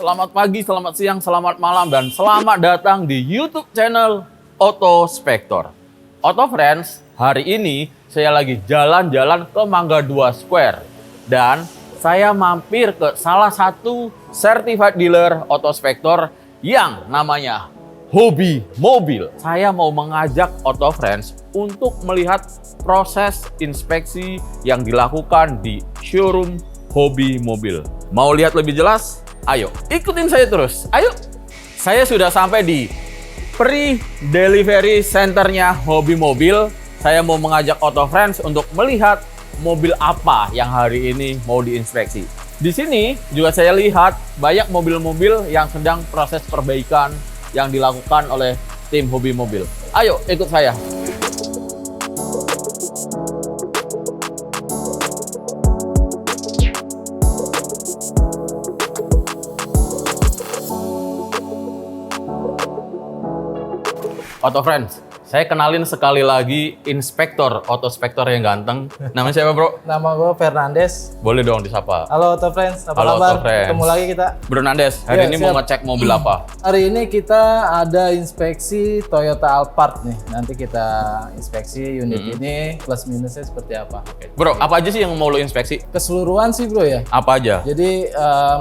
selamat pagi, selamat siang, selamat malam, dan selamat datang di YouTube channel Auto Spector. Auto Friends, hari ini saya lagi jalan-jalan ke Mangga 2 Square. Dan saya mampir ke salah satu certified dealer Auto Spector yang namanya Hobi Mobil. Saya mau mengajak Auto Friends untuk melihat proses inspeksi yang dilakukan di showroom Hobi Mobil. Mau lihat lebih jelas? Ayo, ikutin saya terus. Ayo. Saya sudah sampai di pre-delivery centernya Hobi Mobil. Saya mau mengajak Auto Friends untuk melihat mobil apa yang hari ini mau diinspeksi. Di sini juga saya lihat banyak mobil-mobil yang sedang proses perbaikan yang dilakukan oleh tim Hobi Mobil. Ayo, ikut saya. Auto Friends, saya kenalin sekali lagi inspektor Auto Spector yang ganteng. Namanya siapa, bro? Nama gue Fernandes. Boleh dong disapa. Halo Auto Friends, apa Halo, kabar? Auto Friends. Ketemu lagi kita. Bro Nandes, hari Iya, ini siap. mau ngecek mobil apa? Hari ini kita ada inspeksi Toyota Alphard nih. Nanti kita inspeksi unit ini plus minusnya seperti apa. Bro, apa aja sih yang mau lo inspeksi? Keseluruhan sih bro ya. Apa aja? Jadi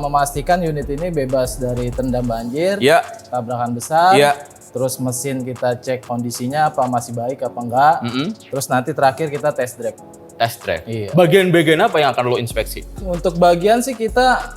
memastikan unit ini bebas dari tendang banjir, Ya, tabrakan besar. ya. Terus mesin kita cek kondisinya apa masih baik apa enggak. Terus nanti terakhir kita test drive. Test drive. Iya. Bagian-bagian apa yang akan lo inspeksi? Untuk bagian sih kita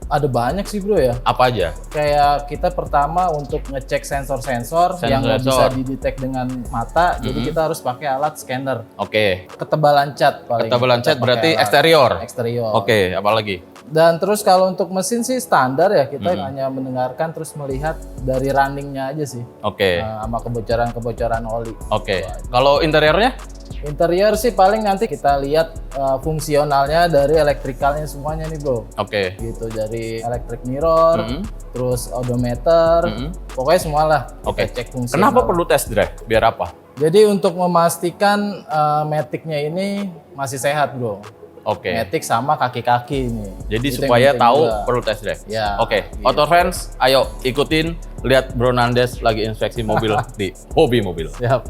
ada banyak sih bro ya. Apa aja? Kayak kita pertama untuk ngecek sensor-sensor yang nggak bisa didetek dengan mata, jadi kita harus pakai alat scanner. Oke. Ketebalan cat paling. Ketebalan kita cat pakai berarti alat eksterior. Eksterior. Oke, apa lagi? Dan terus kalau untuk mesin sih standar ya, kita hanya mendengarkan terus melihat dari runningnya aja sih. Oke. Sama kebocoran-kebocoran oli. Oke. Kalau interiornya? Interior sih paling nanti kita lihat fungsionalnya dari elektrikalnya semuanya nih bro. Oke. Gitu, dari electric mirror, terus odometer, pokoknya semua lah kita Oke. cek fungsi. Kenapa perlu test drive? Biar apa? Jadi untuk memastikan Matic-nya ini masih sehat bro. Oke. Matic sama kaki-kaki ini. Jadi Itu yang supaya penting tahu juga. perlu test drive. Ya, Oke. gitu. Auto Friends, ayo ikutin lihat Bro Nandes lagi inspeksi mobil di Hobi Mobil. Siap.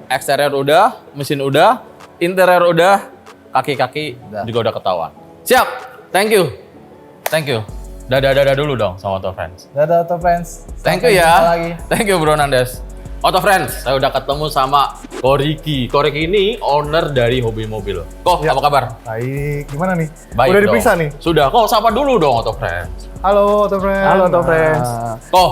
Eksterior udah, mesin udah, interior udah, kaki-kaki Udah. juga udah ketahuan. Siap, thank you. Thank you. Dadah dulu dong sama Auto Friends. Dadah Auto Friends. Thank you Sampai ya. jumpa lagi. Thank you Bro Nandes. Auto Friends, saya udah ketemu sama Koriki. Koriki ini owner dari Hobi Mobil. Kok, apa kabar? Baik, gimana nih? Baik Udah dong. diperiksa nih? Sudah, kok sapa dulu dong Auto Friends. Halo, Auto Friends. Halo, Auto Friends. Kok,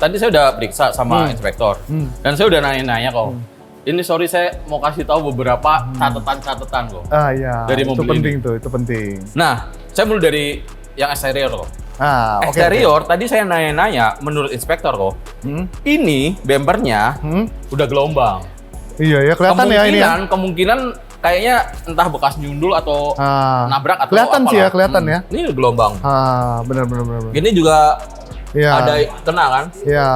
tadi saya udah periksa sama inspektor. Dan saya udah nanya-nanya kok. Ini sorry saya mau kasih tahu beberapa catatan-catatan kok. Ah iya, Dari itu mobil penting ini. tuh, itu penting. Nah, saya mulai dari yang eksterior kok. Ah, oke. Eksterior, tadi saya nanya-nanya menurut inspektor kok, ini bempernya udah gelombang. Iya ya, kelihatan ya ini ya. Kemungkinan kayaknya entah bekas nyundul atau Ah, nabrak atau kelihatan sih ya, apalah. kelihatan ya. Ini gelombang. Ah, benar. Ini juga Iya. ada kena kan? Iya.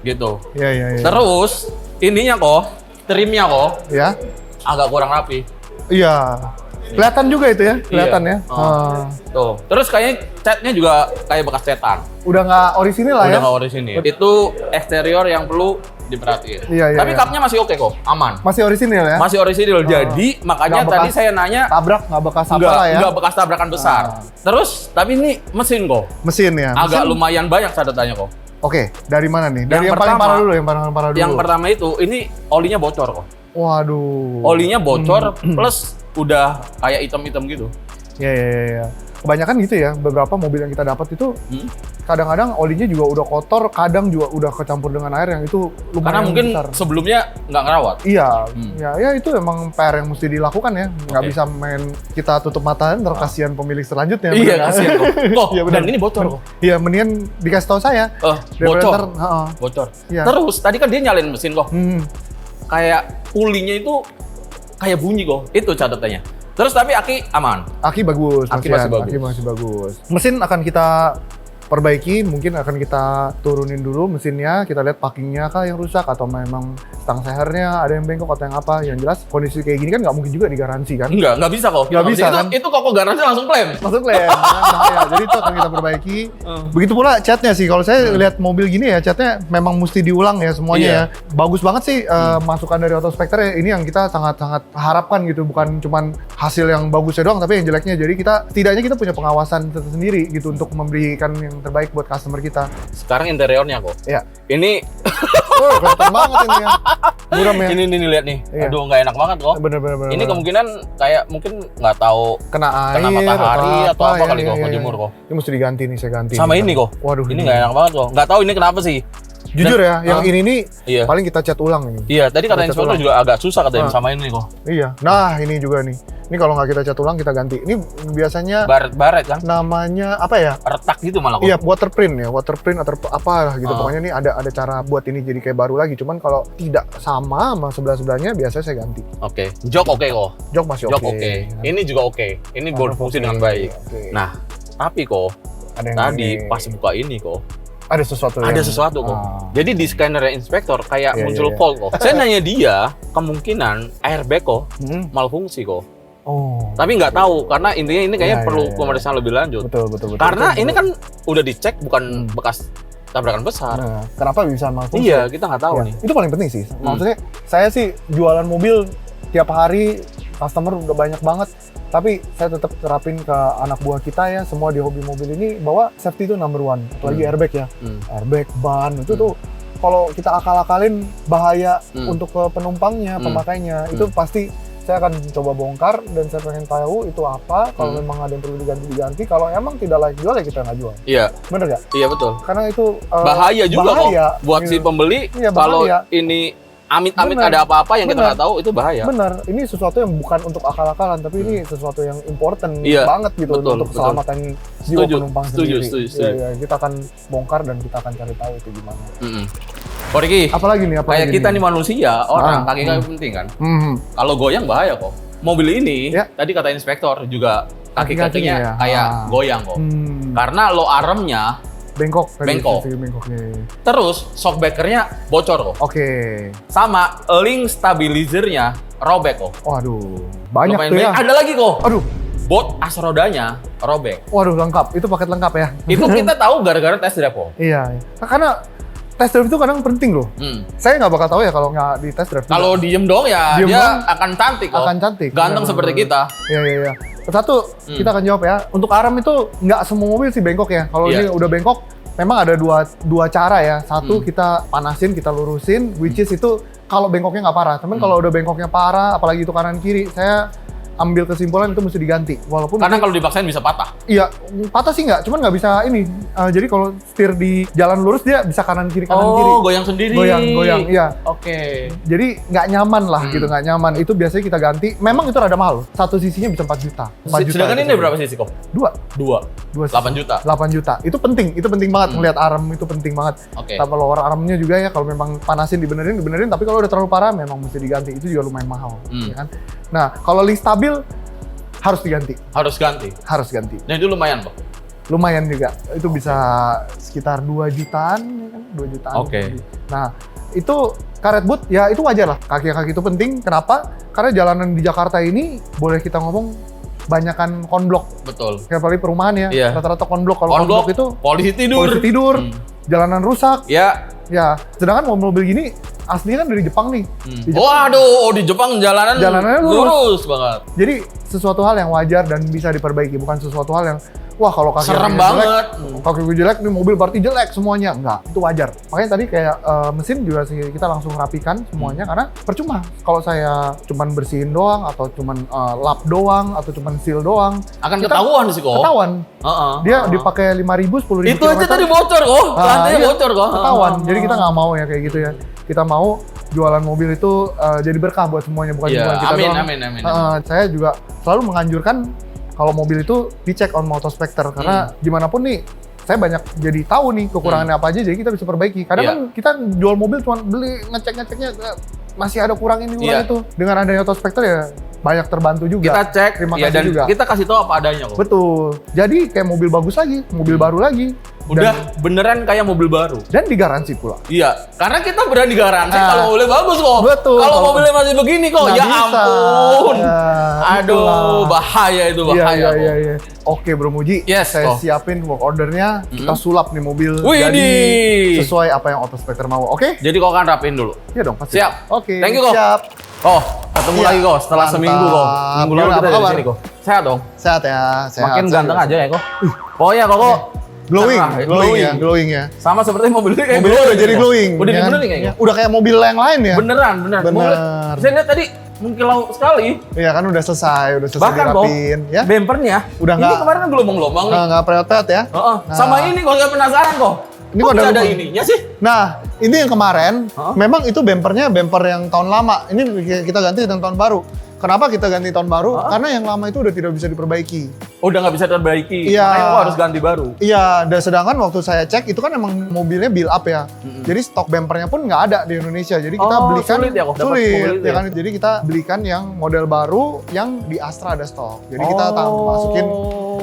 Gitu. Iya. Terus ininya kok, trimnya kok Ya. agak kurang rapi. Iya. Kelihatan juga itu ya, kelihatan Iya. ya. Oh. Ah. Tuh. Terus kayaknya catnya juga kayak bekas cetan. Udah nggak orisinil lah Udah ya. nggak orisinil. Itu eksterior yang perlu diperhatiin. Iya. Tapi kapnya masih oke kok, aman. Masih orisinil ya. Masih orisinil. Jadi makanya Nggak tadi bekas saya nanya Tabrak nggak bekas apa lah ya. nggak bekas tabrakan besar. Terus tapi ini mesin kok Mesin ya. agak Mesin- lumayan banyak catatannya kok. Oke, dari mana nih? Dari Yang yang, paling pertama- parah dulu, yang paling parah dulu. Yang pertama itu ini olinya bocor kok. Waduh. Olinya bocor plus udah kayak hitam-hitam gitu. Ya. Kebanyakan gitu ya, beberapa mobil yang kita dapat itu kadang-kadang olinya juga udah kotor, kadang juga udah kecampur dengan air yang itu lumayan Karena mungkin besar. sebelumnya nggak ngerawat. Iya, ya itu emang PR yang mesti dilakukan ya. Nggak Oke. bisa main kita tutup mata, ntar kasihan pemilik selanjutnya. Iya, bener kan? kasihan kok. Kok, Iya, bener. dan ini bocor kok. Iya, mendingan dikasih tahu saya. Daripada Bocor. ntar, heeh. Bocor. Iya. Terus tadi kan dia nyalain mesin kok. Kayak pulinya itu kayak bunyi kok. Itu catatannya. Terus tapi aki aman. Aki bagus, Aki Mas masih Ian. bagus. Aki masih bagus. Mesin akan kita perbaiki, mungkin akan kita turunin dulu mesinnya, kita lihat packingnya kah yang rusak atau memang stang sehernya ada yang bengkok atau yang apa. Yang jelas kondisi kayak gini kan nggak mungkin juga digaransi kan. Nggak bisa kok. Nggak bisa, kan? Itu kok garansi langsung klaim. Masuk klaim, kan bahaya. Jadi itu akan kita perbaiki. Begitu pula catnya sih. Kalau saya lihat mobil gini ya, catnya memang mesti diulang ya semuanya Iya. ya. Bagus banget sih masukan dari Autospector ya. Ini yang kita sangat-sangat harapkan gitu. Bukan cuman hasil yang bagusnya doang, tapi yang jeleknya. Jadi kita setidaknya kita punya pengawasan tersendiri gitu untuk memberikan yang terbaik buat customer kita. Sekarang interiornya kok. Ya. Ini Oh, kelihatan banget ini ya. Buram ya. ini lihat nih. Iya. Aduh, nggak enak banget kok. Bener-bener. Ini kemungkinan kayak mungkin nggak tahu kena air, kena matahari atau apa ya, kali ya, kok ya, kejemur ya. kok. Ini mesti diganti nih, saya ganti. Sama nih. ini kok. Waduh, Ini nggak enak banget kok. Nggak tahu ini kenapa sih. Jujur ya, yang Hah? ini nih Iya. paling kita cat ulang ini. Iya, tadi kata Cat inspektur ulang. juga agak susah katanya sama ini kok. Iya. Nah, ini juga nih. Ini kalau nggak kita cat ulang, kita ganti. Ini biasanya Baret-baret kan. namanya apa ya? Retak gitu malah kok. Iya, waterprint ya, waterprint atau apa gitu. Ah. Pokoknya ini ada cara buat ini jadi kayak baru lagi. Cuman kalau tidak sama sebelah-sebelahnya, biasanya saya ganti. Oke. Jok oke kok. Jok masih Jok oke. oke. Ini juga oke. Ini berfungsi dengan baik. Oke. Nah, tapi kok ada yang tadi ini. pas buka ini kok ada sesuatu ada yang- sesuatu kok. Ah. Jadi di scanner inspektor kayak Iya, muncul iya, iya. fault kok. Saya nanya dia, kemungkinan airbag kok Hmm. malfungsi kok. Oh. Tapi nggak tahu karena intinya ini kayaknya Iya, perlu iya, iya. pemeriksaan lebih lanjut. Betul. Karena Betul. ini kan udah dicek bukan bekas tabrakan besar. Nah, kenapa bisa malfungsi? Iya, kita nggak tahu Ya, nih. itu paling penting sih. Maksudnya saya sih jualan mobil tiap hari, customer udah banyak banget. Tapi saya tetap terapin ke anak buah kita ya, semua di hobi mobil ini bahwa safety itu number one. Apalagi airbag ya, airbag, ban itu tuh kalau kita akal-akalin bahaya untuk ke penumpangnya, pemakainya. Itu pasti saya akan coba bongkar dan saya pengen tahu itu apa. Kalau memang ada yang perlu diganti. Kalau emang tidak layak jual ya kita nggak jual. Iya, Bener nggak? iya betul. Karena itu Bahaya juga bahaya, kok buat si gitu. pembeli. Iya, Kalau bahaya. ini amit-amit Bener. ada apa-apa yang kita Bener. nggak tahu itu bahaya. Benar, ini sesuatu yang bukan untuk akal-akalan, tapi ini sesuatu yang important Iya, banget gitu betul, untuk betul. keselamatan jiwa Setuju, penumpang setuju, sendiri. setuju. Ya, kita akan bongkar dan kita akan cari tahu itu gimana. Oh Riki, Apalagi nih? kayak kita nih manusia, orang Ah, kaki-kaki penting kan. Hmm. Kalau goyang bahaya kok. Mobil ini, Ya. tadi kata inspektor juga Kaki-kakinya kaki-kakinya ya? kayak Ah. goyang kok. Karena low armnya, Bengkok. tadi, Bengkok. sisi bengkoknya. terus shock breaker-nya bocor kok. Oke. Sama link stabilizer-nya robek kok. Waduh, banyak Lumayan tuh ya. banyak. Ada lagi kok. Aduh, Bot as rodanya robek. waduh lengkap. Itu paket lengkap ya. Itu kita tahu gara-gara tes drive kok. Iya. Nah, karena test drive itu kadang penting loh. Saya nggak bakal tahu ya kalau nggak di test drive. Kalau diem dong ya, Diem dia doang akan cantik kok. akan cantik. Ganteng Iya, seperti bener. kita. Iya. Satu, kita akan jawab ya. Untuk arm itu nggak semua mobil sih bengkok ya. Kalau Iya. ini udah bengkok, memang ada dua cara ya. Satu kita panasin, kita lurusin, which is itu kalau bengkoknya nggak parah. Cuman kalau udah bengkoknya parah, apalagi itu kanan kiri, saya ambil kesimpulan itu mesti diganti. Walaupun Karena kalau dipaksain bisa patah. iya patah sih nggak, cuman nggak bisa ini. Jadi kalau setir di jalan lurus dia bisa kanan kiri kanan kiri. Goyang sendiri. Goyang, iya. Oke. Jadi nggak nyaman lah gitu, nggak nyaman. Itu biasanya kita ganti. Memang itu rada mahal. Satu sisinya bisa 4 juta. 4 juta Sedangkan itu ini berapa sih kok? Dua. Dua. 8 juta. 8 juta. Itu penting banget ngelihat arm itu penting banget. Oke. Tambah lower armnya juga ya, kalau memang panasin dibenerin, tapi kalau udah terlalu parah memang mesti diganti. Itu juga lumayan mahal, ya kan? Nah, kalau link stabil harus diganti, Harus ganti. harus ganti. Dan itu lumayan kok. Lumayan juga. Itu bisa sekitar 2 jutaan, ya kan? 2 jutaan. Oke. Nah, itu karet boot ya itu wajar lah. Kaki-kaki itu penting. Kenapa? Karena jalanan di Jakarta ini boleh kita ngomong banyakan konblok. Betul. Kayak apalagi perumahan ya, Iya. rata-rata konblok. Kalau Konblok konblok itu polisi tidur. polisi tidur, jalanan rusak. Ya, Ya, sedangkan mobil-mobil gini aslinya kan dari Jepang nih. Di Jepang. Waduh, di Jepang Jalanannya lurus banget. Jadi sesuatu hal yang wajar dan bisa diperbaiki, bukan sesuatu hal yang wah kalau kaki Serem gue banget. jelek, kaki gue jelek nih mobil berarti jelek semuanya. Enggak, itu wajar. Makanya tadi kayak mesin juga sih kita langsung rapikan semuanya karena percuma kalau saya cuman bersihin doang atau cuman lap doang atau cuman seal doang. Akan ketahuan sih kok. Ketahuan. Dia Heeh. dipakai 5.000, 10.000 Itu aja tadi bocor kok. Lantainya iya, bocor kok. ketahuan. Jadi kita nggak mau ya kayak gitu ya. Kita mau jualan mobil itu jadi berkah buat semuanya, bukan Iya, cuma kita amin, doang. amin. Saya juga selalu menganjurkan kalau mobil itu dicek on Motospector karena gimana pun nih saya banyak jadi tahu nih kekurangannya apa aja, jadi kita bisa perbaiki. Kadang kan kita jual mobil cuma beli ngeceknya masih ada kurang ini kurang itu. Dengan adanya Motospector ya banyak terbantu juga. Kita cek, Terima ya, kasih dan juga. kita kasih tahu apa adanya kok. Betul. Jadi kayak mobil bagus lagi, mobil baru lagi. Udah beneran kayak mobil baru. Dan digaransi pula. Iya, karena kita berani garansi kalau mobilnya bagus kok. Betul. Kalau mobilnya masih begini kok, Nggak ya bisa. ampun. Ya, Aduh, itulah. bahaya itu, bahaya kok. Iya. Oke Bro Muji, Yes, saya kok. siapin work ordernya, kita sulap nih mobil Widih. jadi sesuai apa yang Autospector mau, oke? Jadi kok kan rapiin dulu. Iya dong, pasti. Siap. Oke, Thank you, kok. siap. Oh, ketemu Iya. lagi kok setelah Mantap. seminggu kok. Minggu lalu Gimana, kita apa dari kabar? sini kok. Sehat dong. Sehat ya, sehat. Makin sehat. ganteng aja ya kok. Pokoknya kok Glowing, cerah, glowing ya. Sama seperti mobil ini kayak Mobilnya udah jadi kok. glowing. Udah ya kan? glowing kayaknya. Udah kayak mobil yang lain ya? Beneran. Bener. Mobil- Saya lihat tadi mengkilau sekali. Iya kan udah selesai Bahkan kok dirapin ya. bempernya Udah ini nggak- kemarin kan gelombang-gelombang nih. Nggak preotet ya. Heeh. Nah. Sama ini kok saya penasaran kok. Ini Kok kok bisa ada ada lupa. ininya sih? Nah, ini yang kemarin, Hah? memang itu bempernya bemper yang tahun lama. Ini kita ganti dengan tahun baru. Kenapa kita ganti tahun baru? Hah? Karena yang lama itu udah tidak bisa diperbaiki. Udah nggak bisa diperbaiki. Iya. Makanya kok harus ganti baru. Iya, dan sedangkan waktu saya cek itu kan emang mobilnya build up ya. Jadi stok bempernya pun nggak ada di Indonesia. Jadi kita Oh, belikan sulit ya kok dapat mobil sulit, itu ya ya? kan. Jadi kita belikan yang model baru yang di Astra ada stok. Jadi kita masukin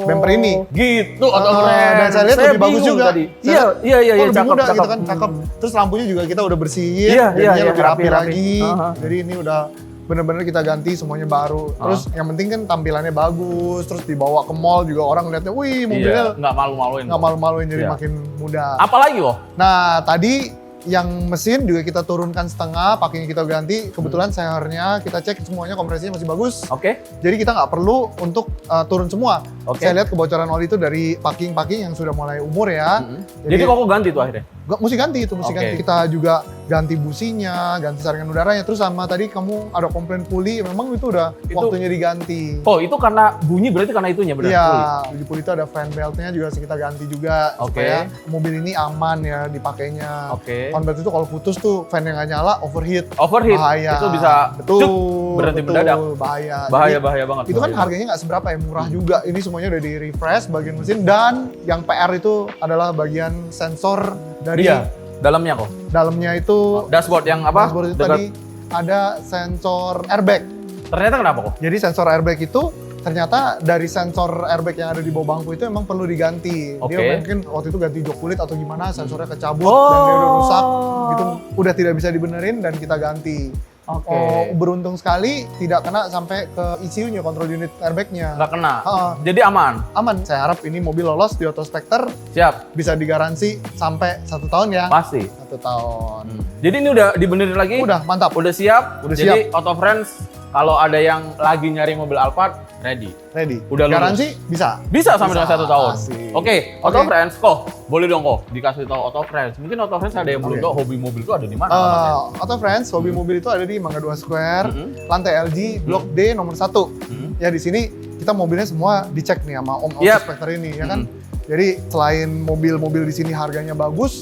bemper ini. Gitu atau Ah, keren. dan saya lihat lebih bagus bingung juga. Tadi. Saya Iya, oh, lebih cakep, muda cakep. gitu kan, cakep. Terus lampunya juga kita udah bersihin, Iya, jadinya iya, lebih rapi rapi. lagi. Aha. Jadi ini udah bener-bener kita ganti semuanya baru. Terus yang penting kan tampilannya bagus, terus dibawa ke mall juga orang lihatnya, wih mobilnya Iya, nggak malu-maluin. nggak malu-maluin jadi Iya. makin muda. Apalagi kok? Nah tadi yang mesin juga kita turunkan setengah, pakainya kita ganti. Kebetulan sehernya kita cek semuanya kompresinya masih bagus. Oke. Jadi kita nggak perlu untuk turun semua. Oke. Saya lihat kebocoran oli itu dari packing yang sudah mulai umur ya. Jadi kok ganti tuh akhirnya? Mesti ganti itu, mesti Oke. ganti. Kita juga ganti businya, ganti saringan udaranya. Terus sama tadi kamu ada komplain puli, memang itu udah Itu- waktunya diganti. Oh, itu karena bunyi berarti karena itunya benar. Iya, di puli itu ada fan beltnya juga harus kita ganti juga Oke. supaya mobil ini aman ya dipakainya. Oke. Fan belt itu kalau putus tuh fan yang nggak nyala overheat. Overheat. Bahaya. Itu bisa betul, cuk, berhenti betul, mendadak. Bahaya. Bahaya Jadi, banget. itu kan bahaya. harganya nggak seberapa ya, murah juga. Ini semuanya udah di refresh bagian mesin dan yang PR itu adalah bagian sensor dari Iya, dalamnya kok. dalamnya itu. Dashboard yang apa? Dashboard itu Dekat- tadi ada sensor airbag. Ternyata kenapa kok? Jadi sensor airbag itu ternyata dari sensor airbag yang ada di bawah bangku itu emang perlu diganti. Oke. Dia mungkin waktu itu ganti jok kulit atau gimana, sensornya kecabut Oh. dan dia udah rusak. Gitu udah tidak bisa dibenerin dan kita ganti. Oke. Oh, beruntung sekali tidak kena sampai ke ECU-nya, control unit airbag-nya. Nggak kena. Heeh. Jadi aman. Aman. Saya harap ini mobil lolos di Autospector Siap. bisa digaransi sampai 1 tahun ya. Pasti. 1 tahun. Jadi ini udah dibenerin lagi? Udah, mantap. Udah siap? Udah Jadi Auto Friends kalau ada yang lagi nyari mobil Alphard, ready. Ready. Udah lulus. Garansi bisa. Bisa sampai Bisa, dengan 1 tahun. asik. Oke, Auto Oke. Friends kok. Boleh dong kok dikasih tahu Auto Friends. Mungkin Auto Friends ada yang belum Oke. tahu hobi mobil itu ada di mana alamatnya. Auto Friends, hobi mobil itu ada di Mangga 2 Square, Mhm. lantai LG, Blok D nomor 1. Mhm. Ya di sini kita mobilnya semua dicek nih sama Om Yap. Autospector ini ya kan. Jadi selain mobil-mobil di sini harganya bagus,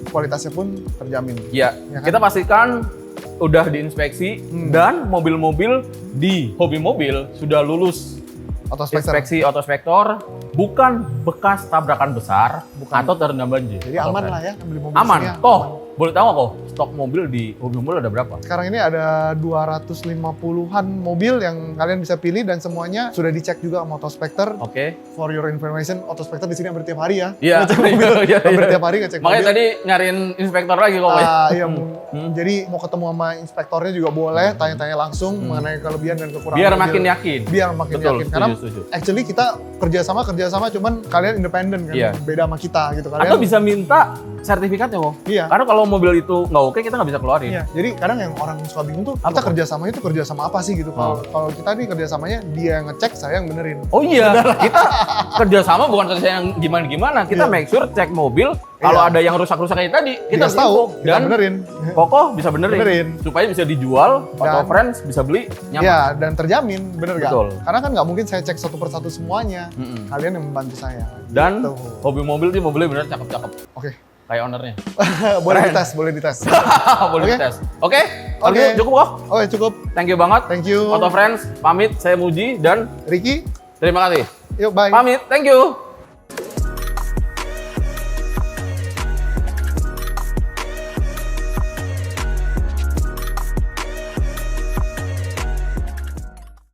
kualitasnya pun terjamin. Iya, Ya kan? kita pastikan udah diinspeksi dan mobil-mobil di hobi mobil sudah lulus Autospector. inspeksi Autospector, bukan bekas tabrakan besar atau terendam banjir. Jadi aman lah ya beli mobil Aman. di sini ya. Kok, boleh tahu kok stok mobil di hobi mobil ada berapa? Sekarang ini ada 250-an mobil yang kalian bisa pilih dan semuanya sudah dicek juga sama Autospector. Oke. For your information, Autospector di sini hampir tiap hari ya. Iya. Ngecek mobil. Iya, Hampir iya. tiap hari ngecek Makanya mobil. tadi nyariin inspektor lagi kok. Iya, jadi mau ketemu sama inspektornya juga boleh, tanya-tanya langsung mengenai kelebihan dan kekurangan Biar mobil. makin yakin. Biar makin Betul, yakin. Karena setuju. Actually kita kerjasama, cuman kalian independen kan, Iya. beda sama kita gitu. Kalian, Atau bisa minta sertifikatnya kok. Iya. Karena kalau mobil itu nggak oke, kita nggak bisa keluarin. Iya, jadi kadang yang orang suka bingung tuh, Apa kita kok? kerjasama itu kerjasama apa sih gitu. Kalau kita nih kerjasamanya dia yang ngecek, saya yang benerin. Oh iya, kita kerjasama bukan kerja yang gimana-gimana. Kita Iya. make sure cek mobil, kalau Iya. ada yang rusak-rusak kayak tadi, kita Dikasih tahu, info. kita Dan benerin. Kokoh bisa benerin. Benerin. Supaya bisa dijual, atau Dan- friends bisa beli, nyaman. Iya, dan terjamin, bener gak? Betul. Karena kan nggak mungkin saya cek satu persatu semuanya. Mm-mm. Kalian yang membantu saya. Dan Gitu. hobi mobil dia mobilnya bener cakep-cakep. Oke, Kayak ownernya. boleh Keren. dites, boleh dites. Boleh Oke. dites. Oke, kalau Oke. gitu cukup kok. Oke, cukup. Thank you banget. Thank you. Auto Friends, pamit. Saya Muji dan Ricky, terima kasih. yuk bye. Pamit, thank you.